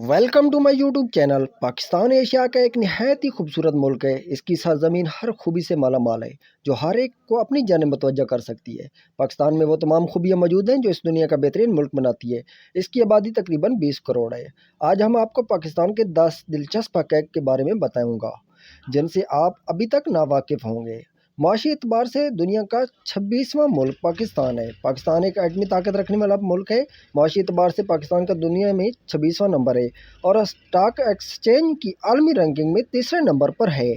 Welcome to my YouTube channel. Pakistan Asia का एक नहायत ही खूबसूरत मुल्क है। इसकी सरजमीन हर खूबी से माला माल है जो हर एक को अपनी जानिब मुतवज्जह कर सकती है। पाकिस्तान में वो तमाम खूबियाँ मौजूद हैं जो इस दुनिया का बेहतरीन मुल्क बनाती है। इसकी आबादी तकरीबन 20 करोड़ है। आज हम आपको पाकिस्तान के 10 दिलचस्प हक़ाइक़ के बारे में बताऊँगा जिनसे आप अभी तक नावाकिफ़ होंगे। माशी एतबार से दुनिया का 26वां मुल्क पाकिस्तान है। पाकिस्तान एक एटमी ताकत रखने वाला मुल्क है। माशी एतबार से पाकिस्तान का दुनिया में 26वां नंबर है और स्टॉक एक्सचेंज की आलमी रैंकिंग में तीसरे नंबर पर है।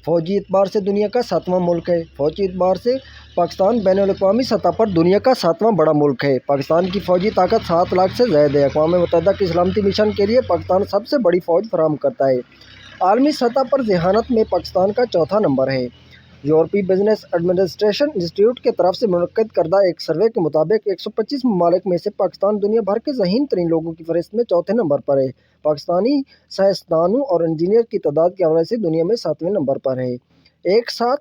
फ़ौजी एतबार से दुनिया का 7वां मुल्क है। फ़ौजी एतबार से पाकिस्तान बैनुल-अक़वामी सतह पर दुनिया का 7वां बड़ा मुल्क है। पाकिस्तान की फ़ौजी ताकत 7 लाख से ज़ायद है। अक़वाम मुत्तहिदा के सलामती मिशन के लिए पाकिस्तान सबसे बड़ी फ़ौज फराहम करता है। आलमी सतह पर ज़हानत में पाकिस्तान का चौथा नंबर है। यूरोपीय बिजनेस एडमिनिस्ट्रेशन इंस्टीट्यूट की तरफ से मुनक्किद करदा एक सर्वे के मुताबिक 125 ममालिक में से पाकिस्तान दुनिया भर के ज़हीन तरीन लोगों की फहरिस्त में चौथे नंबर पर है। पाकिस्तानी साइंसदानों और इंजीनियर की तादाद के हवाले से दुनिया में 7वें नंबर पर है। एक साथ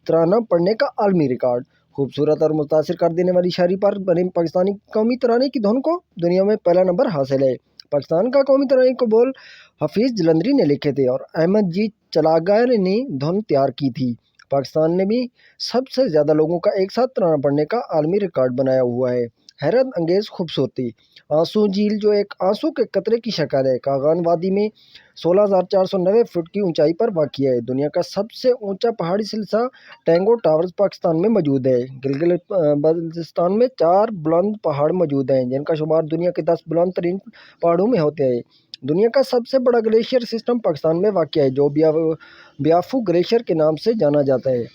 तराना पढ़ने का आलमी रिकॉर्ड। खूबसूरत और मुतासिर कर देने वाली शायरी पर बने पाकिस्तानी कौमी तराने की धुन को दुनिया में पहला नंबर हासिल है। पाकिस्तान का कौमी तराने को बोल हफीज़ जलंधरी ने लिखे थे और अहमद जी चलागार ने धुन तैयार की थी। पाकिस्तान ने भी सबसे ज़्यादा लोगों का एक साथ तराना पढ़ने का आलमी रिकॉर्ड बनाया हुआ है। हैरत अंगेज़ खूबसूरती। आंसू झील जो एक आंसू के कतरे की शक्ल है, कागान वादी में 16,490 फुट की ऊंचाई पर वाक़िया है। दुनिया का सबसे ऊंचा पहाड़ी सिलसिला टैंगो टावर्स पाकिस्तान में मौजूद है। गिलगित बल्तिस्तान में 4 बुलंद पहाड़ मौजूद हैं जिनका शुमार दुनिया के 10 बुलंद तरीन पहाड़ों में होते हैं। दुनिया का सबसे बड़ा ग्लेशियर सिस्टम पाकिस्तान में वाक़िया है जो ब्याफू ग्लेशियर के नाम से जाना जाता है।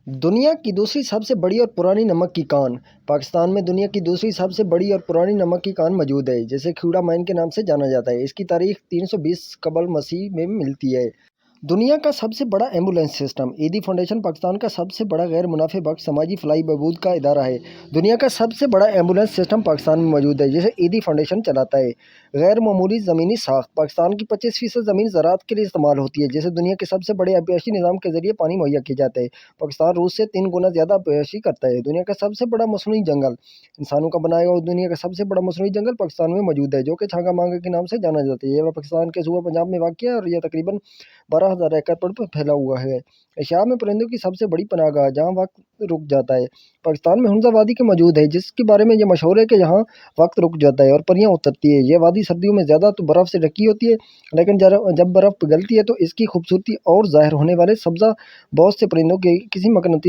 दुनिया की दूसरी सबसे बड़ी और पुरानी नमक की कान। पाकिस्तान में दुनिया की दूसरी सबसे बड़ी और पुरानी नमक की कान मौजूद है जिसे ख्यूड़ा माइन के नाम से जाना जाता है। इसकी तारीख 320 कबल मसीह में मिलती है। दुनिया का सबसे बड़ा एम्बुलेंस सिस्टम। ईदी फाउंडेशन पाकिस्तान का सबसे बड़ा गैर मुनाफे बख्श समाजी फलाही बहबूद का इदारा है। दुनिया का सबसे बड़ा एम्बुलेंस सिस्टम पाकिस्तान में मौजूद है जिसे ईदी फाउंडेशन चलाता है। गैर मामूली ज़मीनी साख्त। पाकिस्तान की 25% ज़मीन ज़राअत के लिए इस्तेमाल होती है जिसे दुनिया के सबसे बड़े आबयाशी निज़ाम के ज़रिए पानी मुहैया किया जाता है। पाकिस्तान रूस से 3 गुना ज़्यादा आबयाशी करता है। दुनिया का सबसे बड़ा मसनूई जंगल। इंसानों का बनाया हुआ दुनिया का सबसे बड़ा मसनूई जंगल पाकिस्तान में मौजूद है जो कि छांगा मांगा के नाम से जाना जाता है। यह पाकिस्तान के सूबा पंजाब में वाक़िया है और यह तकरीबन 12,000 एकड़ पर फैला हुआ है। एशिया में परिंदों की सबसे बड़ी पनाहगाह जहाँ वक्त रुक जाता है। पाकिस्तान में हुंजा वादी के मौजूद है जिसके बारे में ये मशहूर है कि यहाँ वक्त रुक जाता है और परियाँ उतरती है। ये वादी सर्दियों में ज़्यादा तो बर्फ़ से ढकी होती है लेकिन जब बर्फ़ पिघलती है तो इसकी खूबसूरती और ज़ाहिर होने वाले सब्ज़ा बहुत से परिंदों के किसी मकनतीस